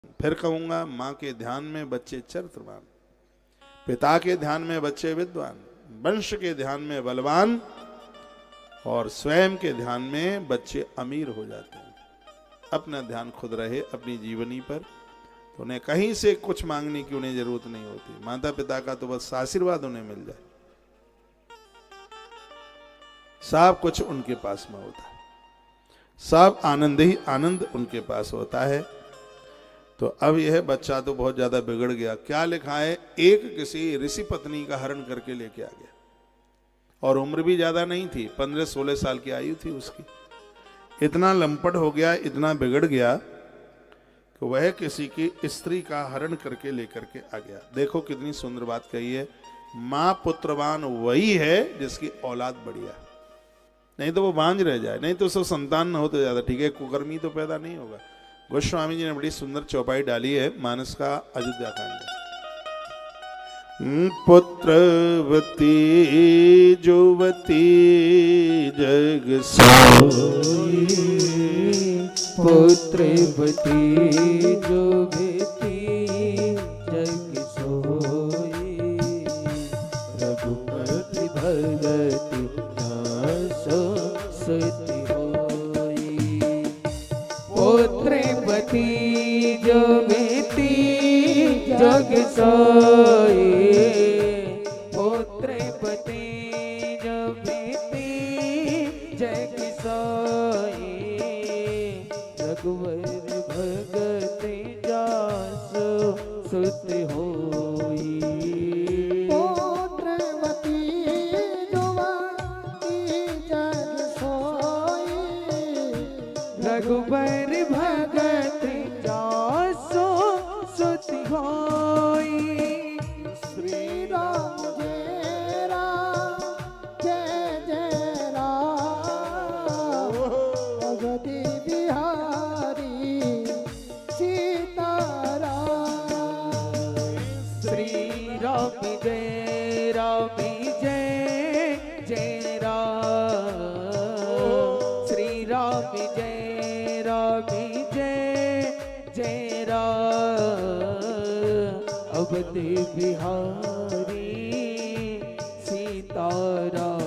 फिर कहूंगा, माँ के ध्यान में बच्चे चरित्रवान, पिता के ध्यान में बच्चे विद्वान, वंश के ध्यान में बलवान और स्वयं के ध्यान में बच्चे अमीर हो जाते हैं। अपना ध्यान खुद रहे अपनी जीवनी पर, तो उन्हें कहीं से कुछ मांगने की उन्हें जरूरत नहीं होती। माता पिता का तो बस आशीर्वाद उन्हें मिल जाए, सब कुछ उनके पास में होता है, सब आनंद ही आनंद उनके पास होता है। तो अब यह बच्चा तो बहुत ज्यादा बिगड़ गया। क्या लिखा है, एक किसी ऋषि पत्नी का हरण करके लेके आ गया, और उम्र भी ज्यादा नहीं थी, 15-16 साल की आयु थी उसकी। इतना लंपट हो गया, इतना बिगड़ गया कि वह किसी की स्त्री का हरण करके लेकर के आ गया। देखो कितनी सुंदर बात कही है, मां पुत्रवान वही है जिसकी औलाद बढ़िया, नहीं तो वो बांझ रह जाए, नहीं तो उसको संतान न हो तो ज्यादा ठीक है, कुकर्मी तो पैदा नहीं होगा। गोस्वामी जी ने बड़ी सुंदर चौपाई डाली है मानस का अयोध्या कांड। पुत्रवती जुवती जग सोई, पुत्रवती जुवती जग सोई, रघुपति भगति जासु सुति होई। पुत्रवती जुवती जग सोई, पुत्रवती जुवती जग सोई, रघुवर भगति जासु सुति होई। पुत्रवती जुवती जग सोई, रघुवर भगति जासु सुति होई। श्री राम जय राम जय जय राम, अवधि बिहारी सीताराम। श्री राम जय राम जय जय राम, श्री राम जय राम जय जय राम, अवधि बिहारी सीताराम।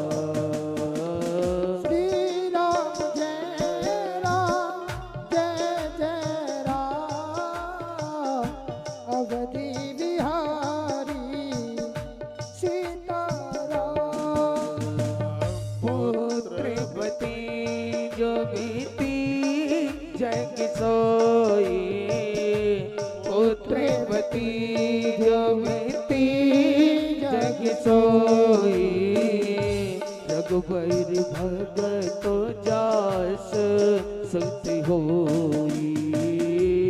श्री राम जय राम जय जय राम, अवधि बिहारी सीताराम। पुत्रवती जुवती जग सोई, पुत्रवती जुवती जग सोई, रघुबर भगत जास सुति होई।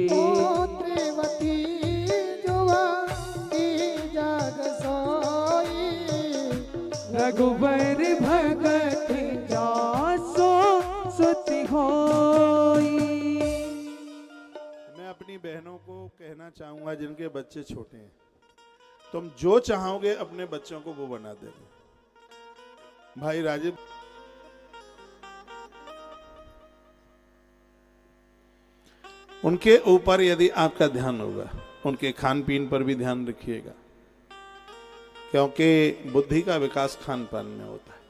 पुत्रवती जुवती जग सोई, रघुबर भगत जासो सुति होई। मैं अपनी बहनों को कहना चाहूंगा जिनके बच्चे छोटे हैं, तुम जो चाहोगे अपने बच्चों को वो बना देंगे। भाई राजीव, उनके ऊपर यदि आपका ध्यान होगा, उनके खान पीन पर भी ध्यान रखिएगा, क्योंकि बुद्धि का विकास खान पान में होता है।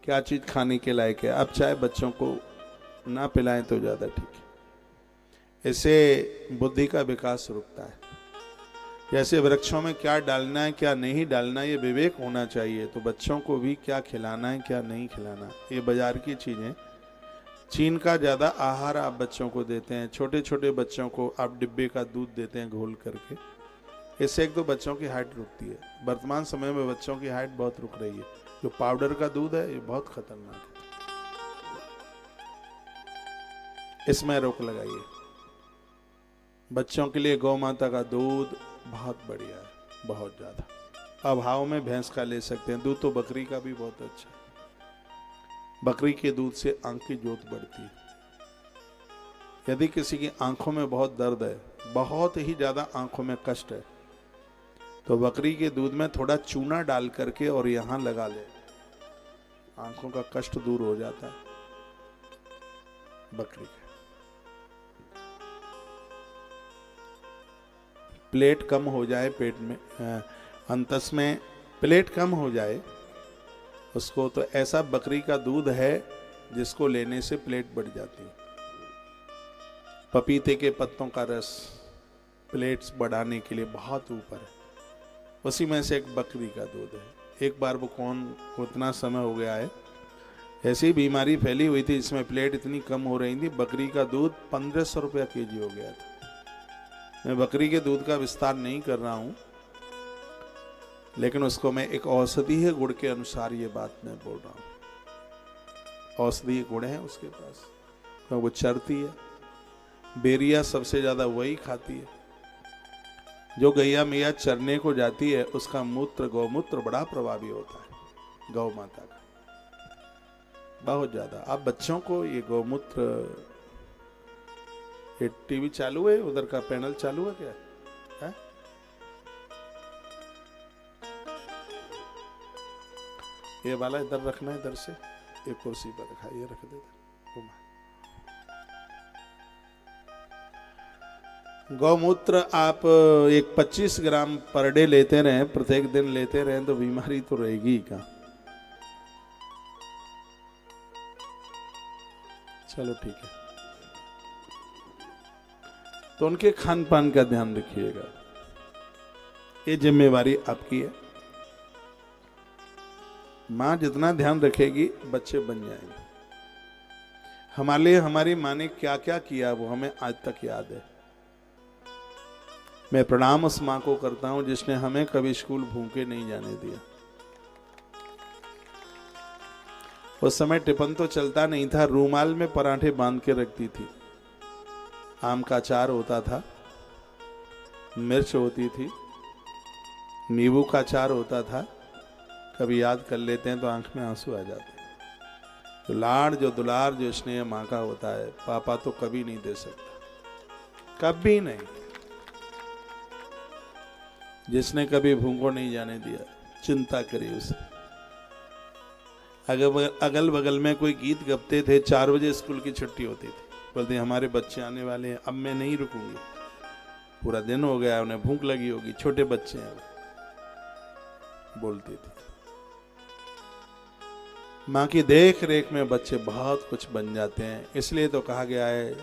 क्या चीज खाने के लायक है, आप चाहे बच्चों को ना पिलाएं तो ज्यादा ठीक है, इससे बुद्धि का विकास रुकता है। जैसे वृक्षों में क्या डालना है क्या नहीं डालना, ये विवेक होना चाहिए, तो बच्चों को भी क्या खिलाना है क्या नहीं खिलाना। ये बाजार की चीजें, चीन का ज्यादा आहार आप बच्चों को देते हैं, छोटे छोटे बच्चों को आप डिब्बे का दूध देते हैं घोल करके, इससे एक तो बच्चों की हाइट रुकती है। वर्तमान समय में बच्चों की हाइट बहुत रुक रही है। जो पाउडर का दूध है ये बहुत खतरनाक है, इसमें रोक लगाइए। बच्चों के लिए गौ माता का दूध बहुत बढ़िया है, बहुत ज्यादा। अभाव में भैंस का ले सकते हैं, दूध तो बकरी का भी बहुत अच्छा है। बकरी के दूध से आंख की ज्योत बढ़ती है। यदि किसी की आंखों में बहुत दर्द है, बहुत ही ज्यादा आंखों में कष्ट है, तो बकरी के दूध में थोड़ा चूना डाल करके और यहां लगा ले, आंखों का कष्ट दूर हो जाता है बकरी का। प्लेट कम हो जाए पेट में, अंतस में प्लेट कम हो जाए उसको, तो ऐसा बकरी का दूध है जिसको लेने से प्लेट बढ़ जाती है। पपीते के पत्तों का रस प्लेट्स बढ़ाने के लिए बहुत ऊपर है, उसी में से एक बकरी का दूध है। एक बार वो उतना समय हो गया है, ऐसी बीमारी फैली हुई थी जिसमें प्लेट इतनी कम हो रही थी, बकरी का दूध 1500 रुपया केजी हो गया था। मैं बकरी के दूध का विस्तार नहीं कर रहा हूं, लेकिन उसको मैं एक औषधीय गुण के अनुसार ये बात मैं बोल रहा हूं। औषधीय गुण है उसके पास, तो वो चरती है, बेरिया सबसे ज्यादा वही खाती है। जो गैया मैया चरने को जाती है उसका मूत्र, गौमूत्र बड़ा प्रभावी होता है गौ माता का, बहुत ज्यादा। आप बच्चों को ये गौमूत्र, ये टीवी चालू है, उधर का पैनल चालू है क्या है? ये वाला इधर रखना है, इधर से एक कुर्सी पर रखा, ये रख दे घुमा। गौमूत्र आप एक 25 ग्राम पर डे लेते रहें, प्रत्येक दिन लेते रहें, तो बीमारी तो रहेगी ही कहाँ। चलो ठीक है, तो उनके खान पान का ध्यान रखिएगा, ये जिम्मेवारी आपकी है। माँ जितना ध्यान रखेगी बच्चे बन जाएंगे। हमारे लिए हमारी माँ ने क्या क्या किया वो हमें आज तक याद है। मैं प्रणाम उस माँ को करता हूं जिसने हमें कभी स्कूल भूखे नहीं जाने दिया। उस समय टिफिन तो चलता नहीं था, रूमाल में पराठे बांध के रखती थी, आम का अचार होता था, मिर्च होती थी, नींबू का अचार होता था। कभी याद कर लेते हैं तो आंख में आंसू आ जाते हैं। तो लाड़, जो दुलार, जो स्नेह माँ का होता है, पापा तो कभी नहीं दे सकता, कभी नहीं। जिसने कभी भूखों नहीं जाने दिया, चिंता करिए उसे। अगल बगल में कोई गीत गपते थे, 4 बजे स्कूल की छुट्टी होती थी, बोलते हमारे बच्चे आने वाले हैं, अब मैं नहीं रुकूंगी, पूरा दिन हो गया, उन्हें भूख लगी होगी, छोटे बच्चे हैं, बोलती थी। माँ की देख रेख में बच्चे बहुत कुछ बन जाते हैं। इसलिए तो कहा गया है,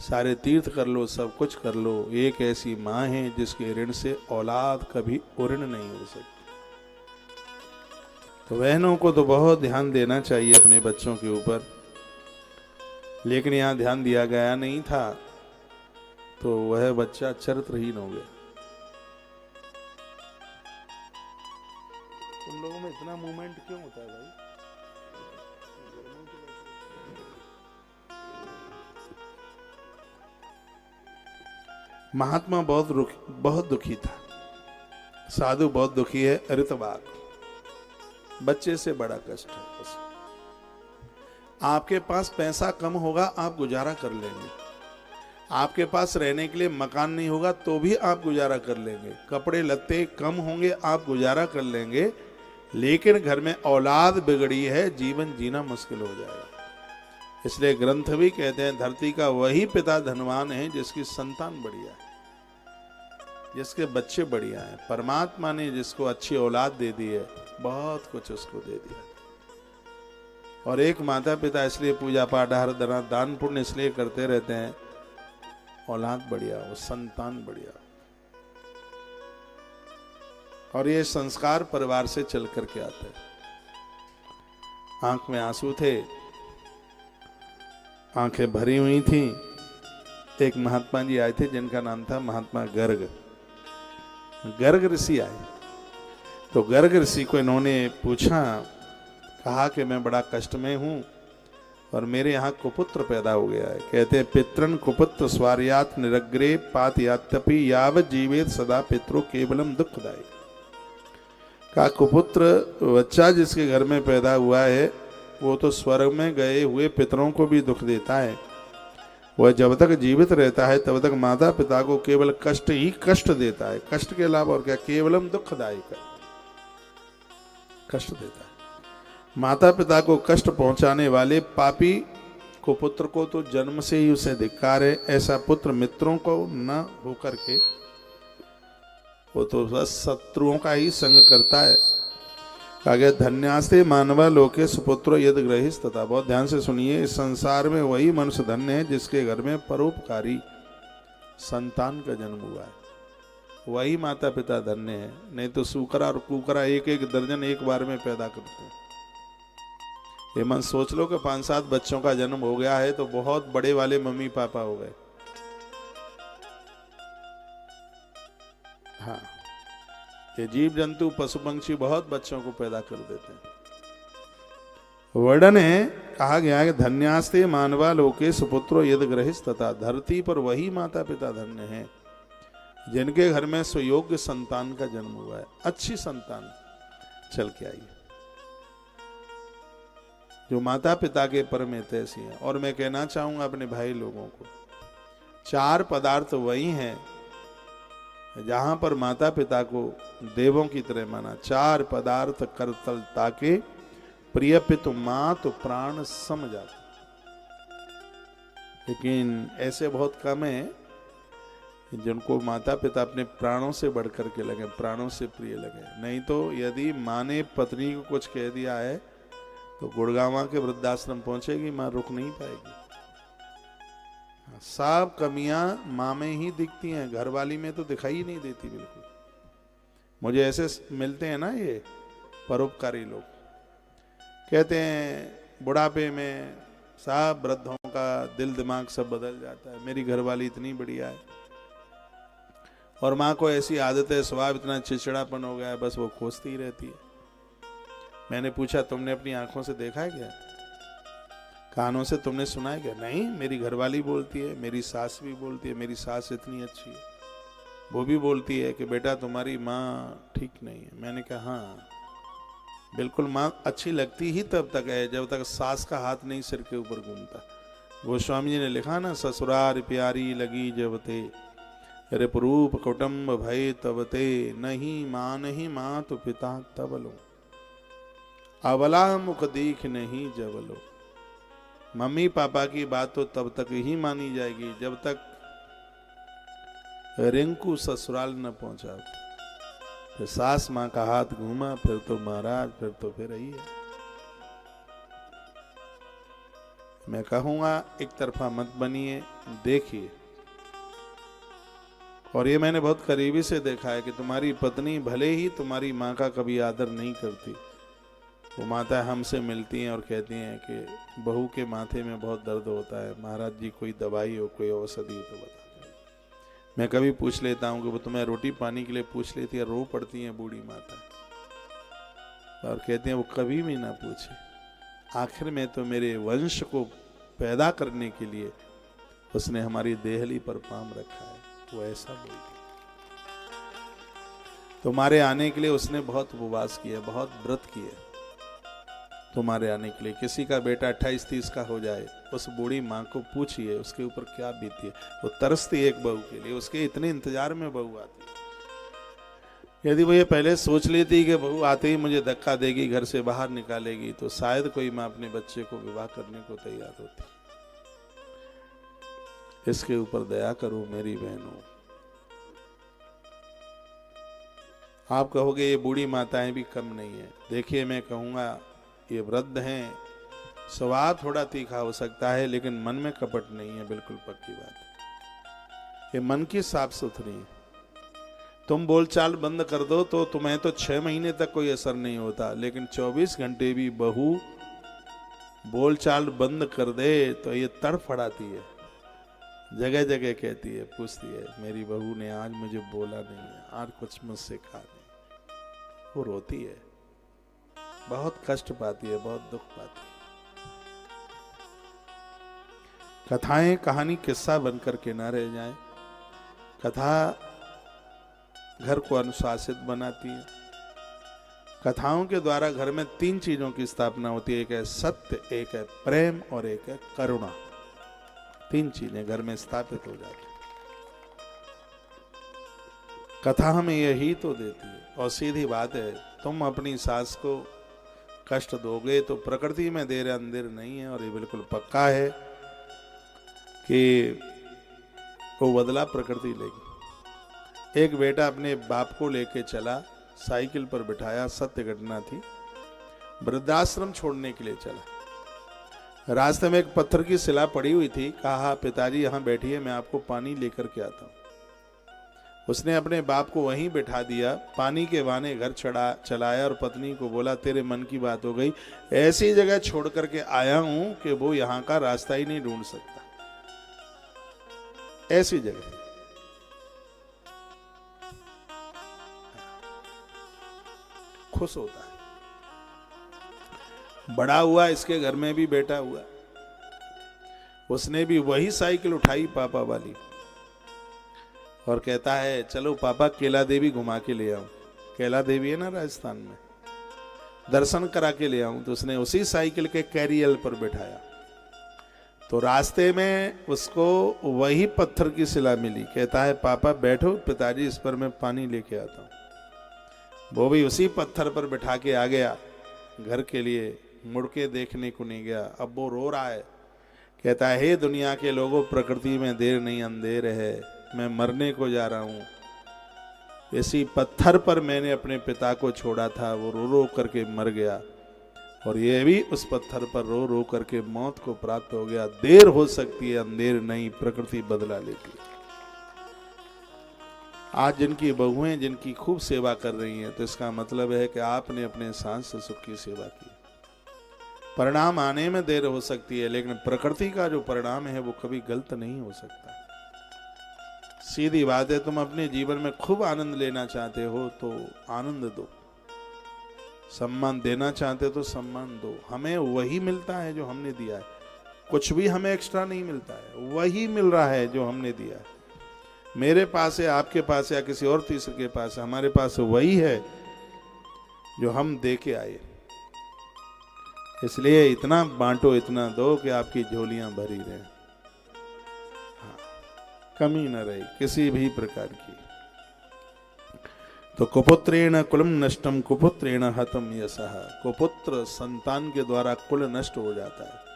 सारे तीर्थ कर लो, सब कुछ कर लो, एक ऐसी माँ है जिसके ऋण से औलाद कभी उऋण नहीं हो सकती। तो बहनों को तो बहुत ध्यान देना चाहिए अपने बच्चों के ऊपर, लेकिन यहाँ ध्यान दिया गया नहीं था, तो वह बच्चा चरित्रहीन हो गया। तुम लोगों में इतना मूवमेंट क्यों होता है भाई? महात्मा बहुत दुखी था, साधु बहुत दुखी है, ऋतवाक, बच्चे से बड़ा कष्ट है बस। आपके पास पैसा कम होगा, आप गुजारा कर लेंगे। आपके पास रहने के लिए मकान नहीं होगा तो भी आप गुजारा कर लेंगे। कपड़े लत्ते कम होंगे, आप गुजारा कर लेंगे। लेकिन घर में औलाद बिगड़ी है, जीवन जीना मुश्किल हो जाएगा। इसलिए ग्रंथ भी कहते हैं, धरती का वही पिता धनवान है जिसकी संतान बढ़िया है, जिसके बच्चे बढ़िया हैं। परमात्मा ने जिसको अच्छी औलाद दे दी है, बहुत कुछ उसको दे दिया। और एक माता पिता इसलिए पूजा पाठ, हर दान पुण्य इसलिए करते रहते हैं, औलाद बढ़िया हो, संतान बढ़िया हो। और ये संस्कार परिवार से चल करके आते हैं। आंख में आंसू थे, आंखें भरी हुई थी। एक महात्मा जी आए थे जिनका नाम था महात्मा गर्ग। गर्ग ऋषि आए, तो गर्ग ऋषि को इन्होंने पूछा, कहा कि मैं बड़ा कष्ट में हूं और मेरे यहाँ कुपुत्र पैदा हो गया है। कहते हैं, पितृन कुपुत्र स्वार्यात निरग्रे पातयात्यपि यावत जीवेत सदा पितरो केवलम दुखदायी। कहा, कुपुत्र बच्चा जिसके घर में पैदा हुआ है वो तो स्वर्ग में गए हुए पितरों को भी दुख देता है। वह जब तक जीवित रहता है तब तक माता पिता को केवल कष्ट ही कष्ट देता है। कष्ट के अलावा और क्या, केवलम दुखदायी कष्ट देता है। माता पिता को कष्ट पहुंचाने वाले पापी कुपुत्र को तो जन्म से ही उसे धिक्कार है। ऐसा पुत्र मित्रों को न होकर के वो तो बस शत्रुओं का ही संग करता है। आगे धन्यास्ते मानवा लोके सुपुत्र यद ग्रहिस तथा, बहुत ध्यान से सुनिए, इस संसार में वही मनुष्य धन्य है जिसके घर में परोपकारी संतान का जन्म हुआ है। वही माता पिता धन्य है, नहीं तो सूकरा और कुकरा एक एक दर्जन एक बार में पैदा करते हैं। ये मन सोच लो कि 5-7 बच्चों का जन्म हो गया है तो बहुत बड़े वाले मम्मी पापा हो गए। हाँ, ये जीव जंतु पशु पंक्षी बहुत बच्चों को पैदा कर देते हैं। वर्णन है, कहा गया है धन्यास्ते मानवा लोके सुपुत्रो यद ग्रहिस तथा, धरती पर वही माता पिता धन्य हैं जिनके घर में सुयोग्य संतान का जन्म हुआ है, अच्छी संतान चल के आई, जो माता पिता के परम हितैषी है। और मैं कहना चाहूंगा अपने भाई लोगों को, 4 पदार्थ वही हैं जहां पर माता पिता को देवों की तरह माना। 4 पदार्थ करतल ताके, प्रिय पितु मात प्राण सम जाते। लेकिन ऐसे बहुत कम है जिनको माता पिता अपने प्राणों से बढ़कर के लगे, प्राणों से प्रिय लगे। नहीं तो यदि माँ ने पत्नी को कुछ कह दिया है तो गुड़गांव के वृद्धाश्रम पहुंचेगी, माँ रुक नहीं पाएगी। सब कमियां माँ में ही दिखती हैं, घरवाली में तो दिखाई ही नहीं देती बिल्कुल। मुझे ऐसे मिलते हैं ना ये परोपकारी लोग, कहते हैं बुढ़ापे में सब वृद्धों का दिल दिमाग सब बदल जाता है, मेरी घरवाली इतनी बढ़िया है और माँ को ऐसी आदत है, स्वभाव इतना चिड़चिड़ापन हो गया है, बस वो कोसती ही रहती है। मैंने पूछा तुमने अपनी आंखों से देखा है क्या, कानों से तुमने सुना है क्या? नहीं, मेरी घरवाली बोलती है, मेरी सास भी बोलती है, मेरी सास इतनी अच्छी है, वो भी बोलती है कि बेटा तुम्हारी माँ ठीक नहीं है। मैंने कहा हाँ बिल्कुल, माँ अच्छी लगती ही तब तक है जब तक सास का हाथ नहीं सिर के ऊपर घूमता। गोस्वामी जी ने लिखा ना, ससुरार प्यारी लगी जब ते, रिपरूप कुटुंब भय तब ते, नहीं माँ नहीं माँ तो पिता तब लो, अवला मुख दीख नहीं जब लो। मम्मी पापा की बात तो तब तक ही मानी जाएगी जब तक रिंकू ससुराल न पहुंचा। फिर सास माँ का हाथ घूमा, फिर तो महाराज, फिर तो फिर रही है। मैं कहूंगा एक तरफा मत बनिए, देखिए। और ये मैंने बहुत करीबी से देखा है कि तुम्हारी पत्नी भले ही तुम्हारी माँ का कभी आदर नहीं करती, वो माता हमसे मिलती हैं और कहती हैं कि बहू के माथे में बहुत दर्द होता है, महाराज जी कोई दवाई हो, कोई औषधि हो तो बता दें। मैं कभी पूछ लेता हूँ कि वो तुम्हें रोटी पानी के लिए पूछ लेती है, रो पड़ती हैं बूढ़ी माता और कहती हैं वो कभी भी ना पूछे, आखिर में तो मेरे वंश को पैदा करने के लिए उसने हमारी देहली पर पाम रखा है। वो ऐसा बोलती, तुम्हारे आने के लिए उसने बहुत उपवास किया, बहुत व्रत किए तुम्हारे आने के लिए। किसी का बेटा 28-30 का हो जाए, उस बूढ़ी माँ को पूछिए उसके ऊपर क्या बीती है। वो तरसती एक बहू के लिए, उसके इतने इंतजार में बहू आती। यदि वो ये पहले सोच लेती कि बहू आते ही मुझे धक्का देगी, घर से बाहर निकालेगी, तो शायद कोई माँ अपने बच्चे को विवाह करने को तैयार होती। इसके ऊपर दया करो मेरी बहनों। आप कहोगे ये बूढ़ी माताएं भी कम नहीं है। देखिए मैं कहूँगा ये वृद्ध हैं, स्वभाव थोड़ा तीखा हो सकता है लेकिन मन में कपट नहीं है, बिल्कुल पक्की बात। ये मन की साफ सुथरी है। तुम बोलचाल बंद कर दो तो तुम्हें तो 6 महीने तक कोई असर नहीं होता, लेकिन 24 घंटे भी बहू बोलचाल बंद कर दे तो ये तड़फड़ाती है, जगह जगह कहती है, पूछती है मेरी बहू ने आज मुझे बोला नहीं है, आज कुछ मुझसे कहा नहीं। वो रोती है, बहुत कष्ट पाती है, बहुत दुख पाती है। कथाएं कहानी किस्सा बनकर के ना रह जाए। कथा घर को अनुशासित बनाती है। कथाओं के द्वारा घर में 3 चीजों की स्थापना होती है, एक है सत्य, एक है प्रेम और एक है करुणा। 3 चीजें घर में स्थापित हो जाती है। कथा हमें यही तो देती है। और सीधी बात है, तुम अपनी सास को कष्ट दोगे तो प्रकृति में देर अंधेर नहीं है, और ये बिल्कुल पक्का है कि वो बदला प्रकृति लेगी। एक बेटा अपने बाप को लेके चला, साइकिल पर बिठाया, सत्य घटना थी, वृद्धाश्रम छोड़ने के लिए चला। रास्ते में एक पत्थर की शिला पड़ी हुई थी, कहा पिताजी यहाँ बैठिए, मैं आपको पानी लेकर के आता हूँ। उसने अपने बाप को वहीं बिठा दिया, पानी के बहाने घर चलाया और पत्नी को बोला तेरे मन की बात हो गई, ऐसी जगह छोड़ करके आया हूं कि वो यहाँ का रास्ता ही नहीं ढूंढ सकता, ऐसी जगह। खुश होता है। बड़ा हुआ, इसके घर में भी बेटा हुआ, उसने भी वही साइकिल उठाई पापा वाली और कहता है चलो पापा केला देवी घुमा के ले आऊं। केला देवी है ना राजस्थान में, दर्शन करा के ले आऊं। तो उसने उसी साइकिल के कैरियल पर बिठाया, तो रास्ते में उसको वही पत्थर की शिला मिली। कहता है पापा बैठो पिताजी, इस पर मैं पानी लेके आता हूं। वो भी उसी पत्थर पर बिठा के आ गया घर के लिए, मुड़ के देखने को नहीं गया। अब वो रो रहा है, कहता है हे दुनिया के लोगों, प्रकृति में देर नहीं अंधेर है, मैं मरने को जा रहा हूं। इसी पत्थर पर मैंने अपने पिता को छोड़ा था, वो रो रो करके मर गया, और ये भी उस पत्थर पर रो रो करके मौत को प्राप्त हो गया। देर हो सकती है, अंधेर नहीं, प्रकृति बदला लेती है। आज जिनकी बहुएं जिनकी खूब सेवा कर रही हैं, तो इसका मतलब है कि आपने अपने सांस ससुर की सेवा की। परिणाम आने में देर हो सकती है, लेकिन प्रकृति का जो परिणाम है वो कभी गलत नहीं हो सकता। सीधी बात है, तुम अपने जीवन में खूब आनंद लेना चाहते हो तो आनंद दो, सम्मान देना चाहते हो तो सम्मान दो। हमें वही मिलता है जो हमने दिया है, कुछ भी हमें एक्स्ट्रा नहीं मिलता है, वही मिल रहा है जो हमने दिया है। मेरे पास है, आपके पास है, या किसी और तीसरे के पास है, हमारे पास वही है जो हम दे के आए। इसलिए इतना बांटो, इतना दो कि आपकी झोलियां भरी रहें, हाँ, कमी न रहे किसी भी प्रकार की। तो कुपुत्रेण कुलम नष्टम कुपुत्रेण हतम यशः। कुपुत्र संतान के द्वारा कुल नष्ट हो जाता है,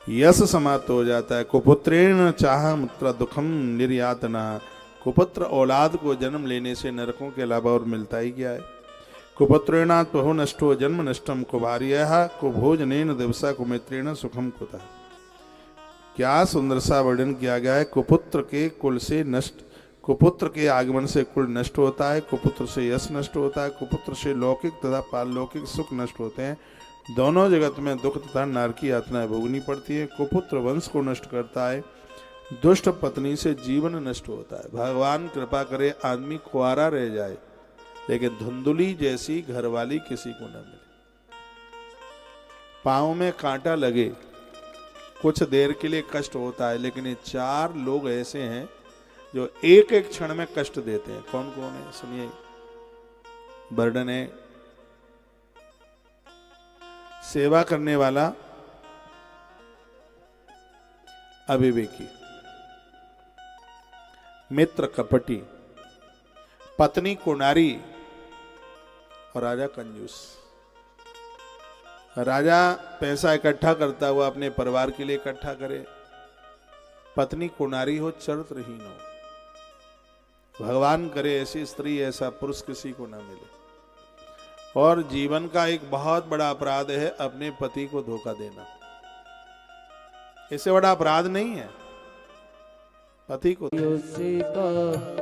यश समाप्त हो जाता है। कुपुत्रेण चाह मुत्र दुखम निर्यातना। कुपुत्र औलाद को जन्म लेने से नरकों के अलावा और मिलता ही क्या है। कुपुत्रेण तुहो नष्टो जन्म नष्टम कुभार्यः कुभोजनेन दिवसा कुमित्रेण सुखम कुतः। क्या सुंदर सा वर्णन किया गया है। कुपुत्र के कुल से नष्ट, कुपुत्र के आगमन से कुल नष्ट होता है, कुपुत्र से यश नष्ट होता है, कुपुत्र से लौकिक तथा पारलौकिक सुख नष्ट होते हैं। दोनों जगत में दुख तथा नरक की यातनाएं भोगनी पड़ती है। कुपुत्र वंश को नष्ट करता है, दुष्ट पत्नी से जीवन नष्ट होता है। भगवान कृपा करे आदमी कुंवारा रह जाए, लेकिन धुंधुली जैसी घरवाली किसी को न मिले। पाँव में कांटा लगे, कुछ देर के लिए कष्ट होता है, लेकिन ये चार लोग ऐसे हैं जो एक एक क्षण में कष्ट देते हैं। कौन कौन है सुनिए। बर्डन है, सेवा करने वाला अविवेकी, मित्र कपटी, पत्नी कुनारी और राजा कंजूस। राजा पैसा इकट्ठा करता हुआ अपने परिवार के लिए इकट्ठा करे, पत्नी कुनारी हो, चरित्रहीन हो। भगवान करे ऐसी स्त्री ऐसा पुरुष किसी को ना मिले। और जीवन का एक बहुत बड़ा अपराध है अपने पति को धोखा देना। इससे बड़ा अपराध नहीं है पति को। का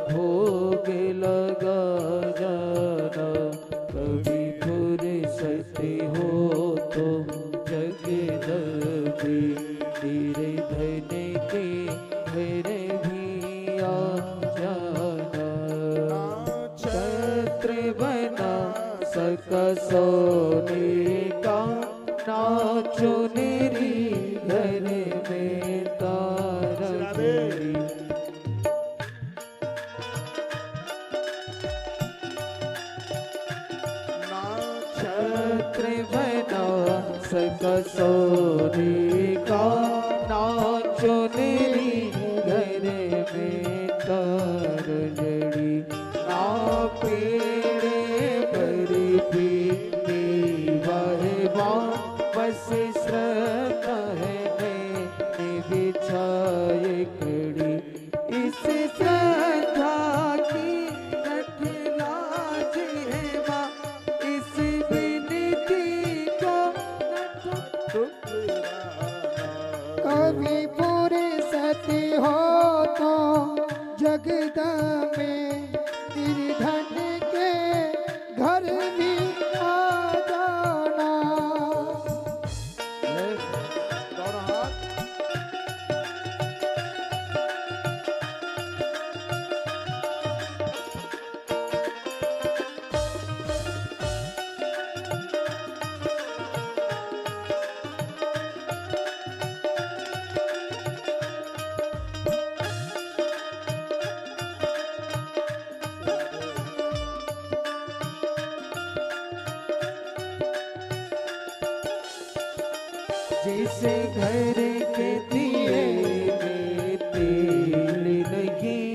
भोग लगा जाना, कभी फुर्सत हो तो जगदबी तेरे धन के घर भी आ जाना। छत्र बना सका सोने का, नाचो मेरी घर में तारा तेरी। छत्र बना सका सोने का, नाचो मेरी घर में तारा जड़ी। ना पेड़े बर्फी बस श्रद्धा है मैंने बिछाए कड़ी, इस श्रद्धा की में निर्धन के घर भी आ जाना। दोनों हाथ जैसे घर के दिए में तेल नहीं,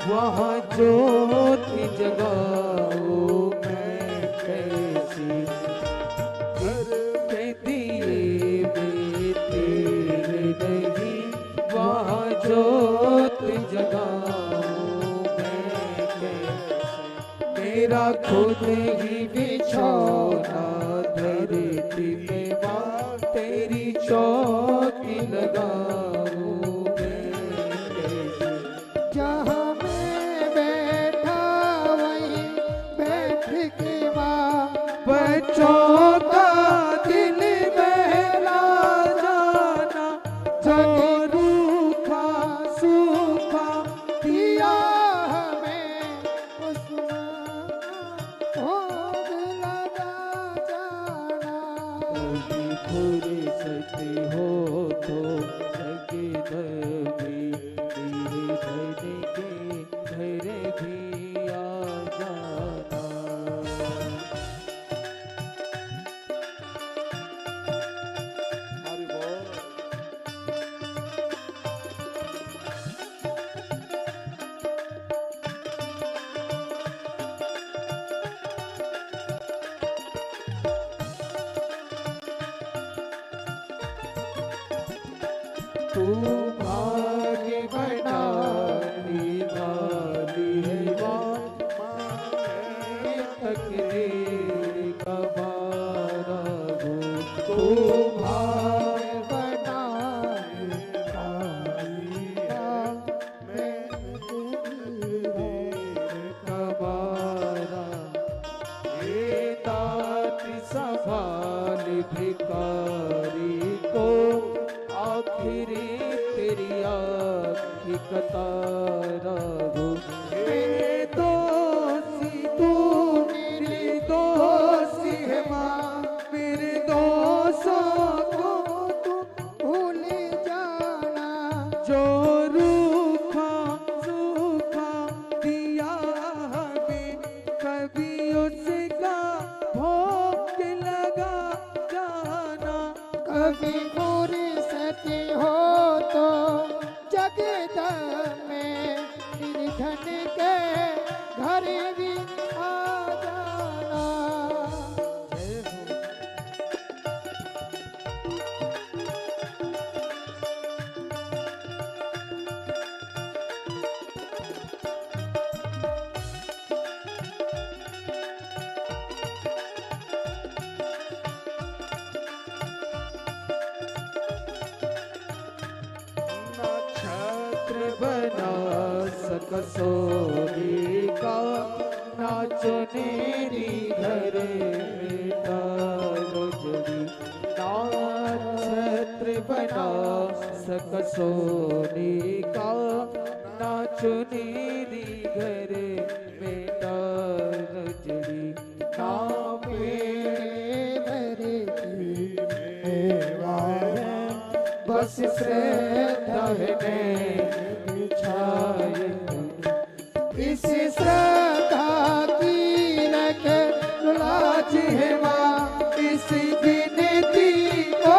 वहाँ ज्योति जगाओ मैं कैसी। घर के दिए में तेल नहीं, वहाँ ज्योति जगाओ मैं कैसी। मेरा खुद ही बिछौना धरती में माँ तेरी चौकी लगाऊं मैं कैसे। जहाँ मैं बैठा वहीं बैठ के माँ बच्चों का दिल बहला जाना, जो रूखा सूखा दिया हमें उस्मान भोग लगा जाना। कभी फुर्सत हो तो जगे धर्मी तेरे धन के घर भी आ जाना। तू भाग्य बनाने वाली है माँ, तकदीर का बारा हो। तू भाग्य बनाने वाली का बारा, ये दात संभाल भिखारी को, आखिरी तेरी आँखी कतारा हो। मेरे दोषी तू मेरे दोषी है माँ, मेरे दोषों को तू भूल जाना। जो रूखा सूखा दिया हमें, कभी उसका भोग लगा जाना। कभी फुर्सत हो तो जगत में निर्धन के घर भी आ जाना। नक्षत्र बना सक सोने का, नाचो नेरी घर में डालो जड़ी। नक्षत्र बना सक सोने का, नाचो नेरी घर में डालो जड़ी। ना पेड़ मेरे बस श्रद्धा है बिछाए, इस श्रद्धा की रख लाज है माँ। इस विनती को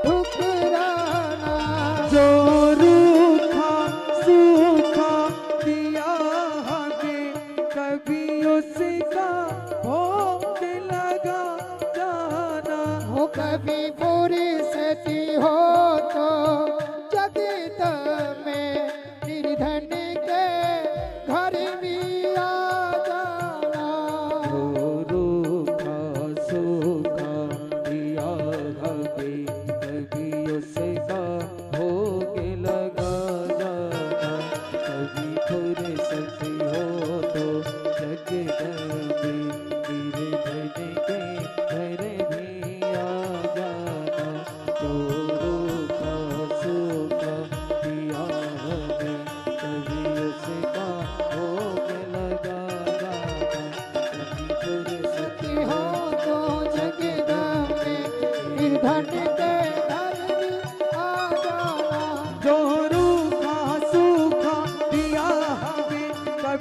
ठुकराना। जो रूखा सूखा दिया हमें, कभी उसका भोग लगा जाना। हो कभी फुर्सत हो तो जगत में निर्धन के घर भी आ जाना। जो रूखा सूखा दिया हमें, कभी उसका भोग लगा जाना। कभी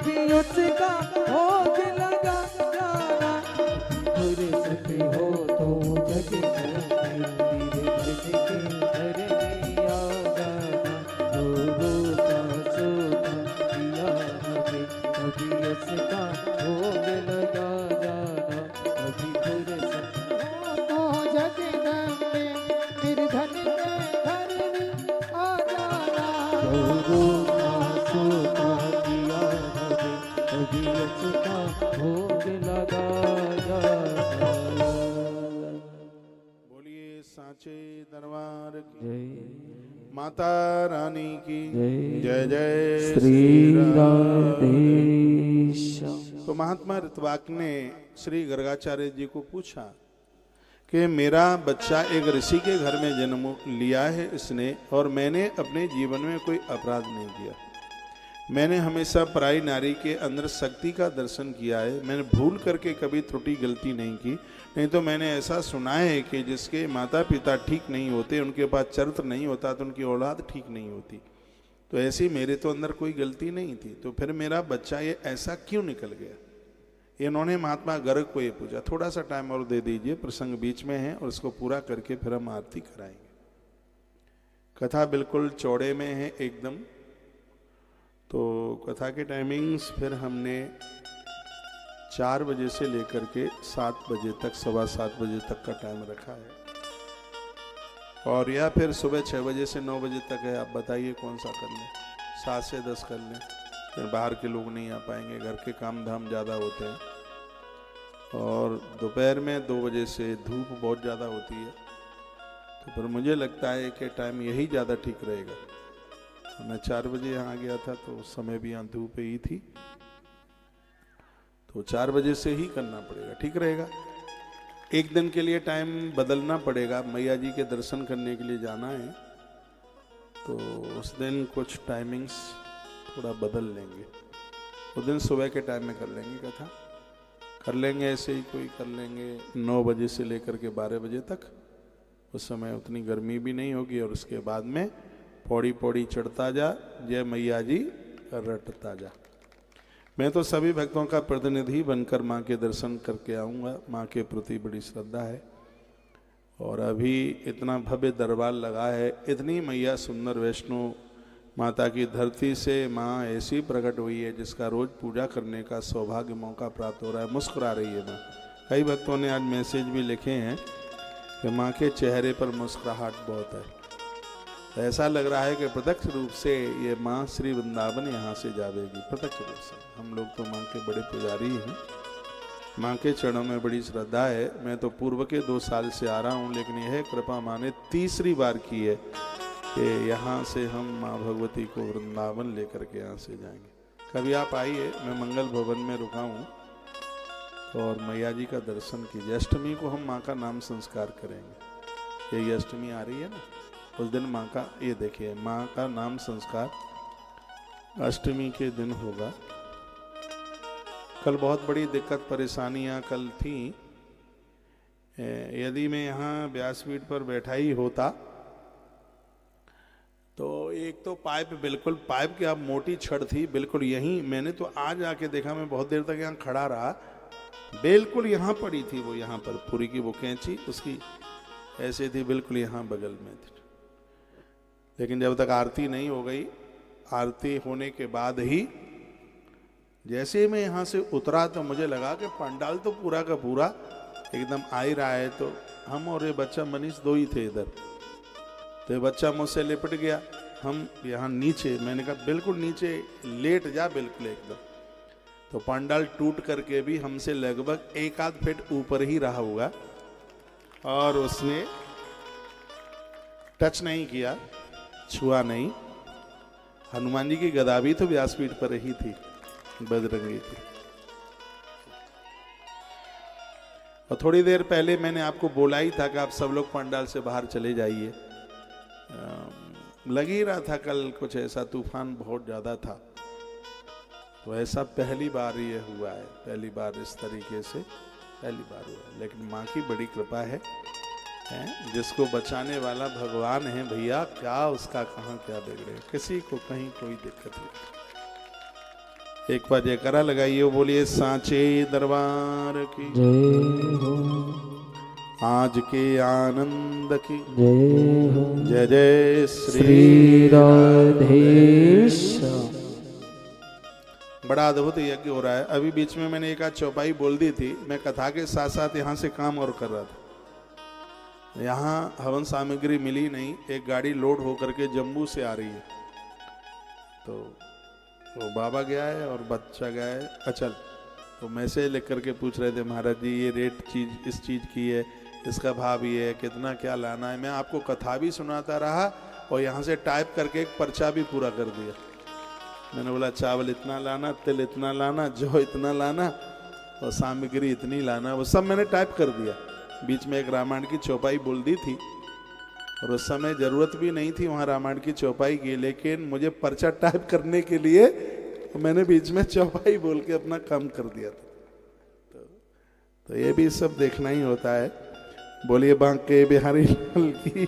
कभी उसका भोग लगा जाना। फुर्सत हो तो जग में धीरे धीरे घर में आ जाना। रो रो का सोना दिया हमें, कभी उसका भोग लगा जाना। कभी फुर्सत तो जगदम्बे निर्धन के घर में आ जाना। रो का सोना दिया हमें, कभी उसका भोग लगा जाना। बोलिए सांचे दरबार की जय माता रानी की जय जय जय श्री राधे। राधेश्याम। तो महात्मा ऋतवाक ने श्री गर्गाचार्य जी को पूछा कि मेरा बच्चा एक ऋषि के घर में जन्म लिया है इसने, और मैंने अपने जीवन में कोई अपराध नहीं किया। मैंने हमेशा पराई नारी के अंदर शक्ति का दर्शन किया है। मैंने भूल करके कभी त्रुटि गलती नहीं की। नहीं तो मैंने ऐसा सुना है कि जिसके माता पिता ठीक नहीं होते, उनके पास चरित्र नहीं होता, तो उनकी औलाद ठीक नहीं होती। तो ऐसी मेरे तो अंदर कोई गलती नहीं थी, तो फिर मेरा बच्चा ये ऐसा क्यों निकल गया। इन्होंने महात्मा गर्ग को ये पूछा। थोड़ा सा टाइम और दे दीजिए, प्रसंग बीच में है और इसको पूरा करके फिर हम आरती कराएंगे। कथा बिल्कुल चौड़े में है एकदम। तो कथा के टाइमिंग्स फिर हमने 4 बजे से लेकर के 7 बजे तक, 7:15 बजे तक का टाइम रखा है, और या फिर सुबह 6 बजे से 9 बजे तक है। आप बताइए कौन सा कर लें। 7 से 10 कर लें, फिर बाहर के लोग नहीं आ पाएंगे, घर के काम धाम ज़्यादा होते हैं। और दोपहर में 2 बजे से धूप बहुत ज़्यादा होती है, तो फिर मुझे लगता है कि टाइम यही ज़्यादा ठीक रहेगा। मैं 4 बजे यहाँ गया था तो उस समय भी यहाँ धूप ही थी, तो 4 बजे से ही करना पड़ेगा, ठीक रहेगा। एक दिन के लिए टाइम बदलना पड़ेगा, मैया जी के दर्शन करने के लिए जाना है, तो उस दिन कुछ टाइमिंग्स थोड़ा बदल लेंगे। उस दिन सुबह के टाइम में कर लेंगे कथा, कर लेंगे ऐसे ही कोई कर लेंगे 9 बजे से लेकर के 12 बजे तक। उस समय उतनी गर्मी भी नहीं होगी, और उसके बाद में पौड़ी पौड़ी चढ़ता जा, जय मैया जी रटता जा। मैं तो सभी भक्तों का प्रतिनिधि बनकर माँ के दर्शन करके आऊँगा। माँ के प्रति बड़ी श्रद्धा है, और अभी इतना भव्य दरबार लगा है। इतनी मैया सुंदर वैष्णो माता की धरती से माँ ऐसी प्रकट हुई है जिसका रोज पूजा करने का सौभाग्य मौका प्राप्त हो रहा है। मुस्कुरा रही है माँ। कई भक्तों ने आज मैसेज भी लिखे हैं कि माँ के चेहरे पर मुस्कुराहट बहुत है। ऐसा लग रहा है कि प्रत्यक्ष रूप से ये माँ श्री वृंदावन यहाँ से जावेगी, प्रत्यक्ष रूप से। हम लोग तो माँ के बड़े पुजारी हैं, माँ के चरणों में बड़ी श्रद्धा है। मैं तो पूर्व के 2 साल से आ रहा हूँ, लेकिन यह कृपा माँ ने तीसरी बार की है कि यहाँ से हम माँ भगवती को वृंदावन लेकर के यहाँ से जाएंगे। कभी आप आइए, मैं मंगल भवन में रुका हूँ, और मैया जी का दर्शन कीजिए। अष्टमी को हम माँ का नाम संस्कार करेंगे। यही अष्टमी आ रही है ना, उस दिन माँ का, ये देखिए, माँ का नाम संस्कार अष्टमी के दिन होगा। कल बहुत बड़ी दिक्कत परेशानियाँ कल थी। यदि मैं यहाँ व्यासपीठ पर बैठा ही होता तो एक तो पाइप, बिल्कुल पाइप की अब मोटी छड़ थी, बिल्कुल यहीं। मैंने तो आज आके देखा, मैं बहुत देर तक यहाँ खड़ा रहा, बिल्कुल यहाँ पड़ी थी वो, यहाँ पर पूरी की वो कैंची उसकी ऐसे थी, बिल्कुल यहाँ बगल में थी। लेकिन जब तक आरती नहीं हो गई, आरती होने के बाद ही जैसे मैं यहाँ से उतरा तो मुझे लगा कि पंडाल तो पूरा का पूरा एकदम आ ही रहा है। तो हम और ये बच्चा मनीष 2 ही थे इधर, तो ये बच्चा मुझसे लिपट गया। हम यहाँ नीचे, मैंने कहा बिल्कुल नीचे लेट जा, बिल्कुल एकदम। तो पंडाल टूट करके भी हमसे लगभग 1 आध फीट ऊपर ही रहा होगा, और उसने टच नहीं किया, छुआ नहीं। हनुमान जी की गदा भी तो व्यासपीठ पर ही थी, बजरंगी की। और थोड़ी देर पहले मैंने आपको बोला ही था कि आप सब लोग पंडाल से बाहर चले जाइए। लग ही रहा था कल कुछ ऐसा, तूफान बहुत ज़्यादा था, तो ऐसा पहली बार ये हुआ है, पहली बार इस तरीके से पहली बार हुआ। लेकिन माँ की बड़ी कृपा है, जिसको बचाने वाला भगवान है भैया, क्या उसका कहाँ क्या बिगड़े, किसी को कहीं कोई दिक्कत नहीं। एक बार जयकारा लगाइए, बोलिए सांचे दरबार की, जय हो, आज के आनंद की, जय हो। जय जय श्री राधेश्याम। बड़ा अद्भुत यज्ञ हो रहा है। अभी बीच में मैंने एक आध चौपाई बोल दी थी, मैं कथा के साथ साथ यहाँ से काम और कर रहा था। यहाँ हवन सामग्री मिली नहीं, एक गाड़ी लोड होकर के जम्मू से आ रही है, तो वो बाबा गया है और बच्चा गया है अचल, तो मैसेज लिख करके पूछ रहे थे, महाराज जी ये रेट चीज इस चीज़ की है, इसका भाव ये है, कितना क्या लाना है। मैं आपको कथा भी सुनाता रहा और यहाँ से टाइप करके एक पर्चा भी पूरा कर दिया। मैंने बोला चावल इतना लाना, तिल इतना लाना, जौ इतना लाना और सामग्री इतनी लाना, वो सब मैंने टाइप कर दिया। बीच में एक रामायण की चौपाई बोल दी थी और उस समय ज़रूरत भी नहीं थी वहाँ रामायण की चौपाई की, लेकिन मुझे पर्चा टाइप करने के लिए मैंने बीच में चौपाई बोल के अपना काम कर दिया था। तो ये भी सब देखना ही होता है। बोलिए बांके बिहारी लाल की।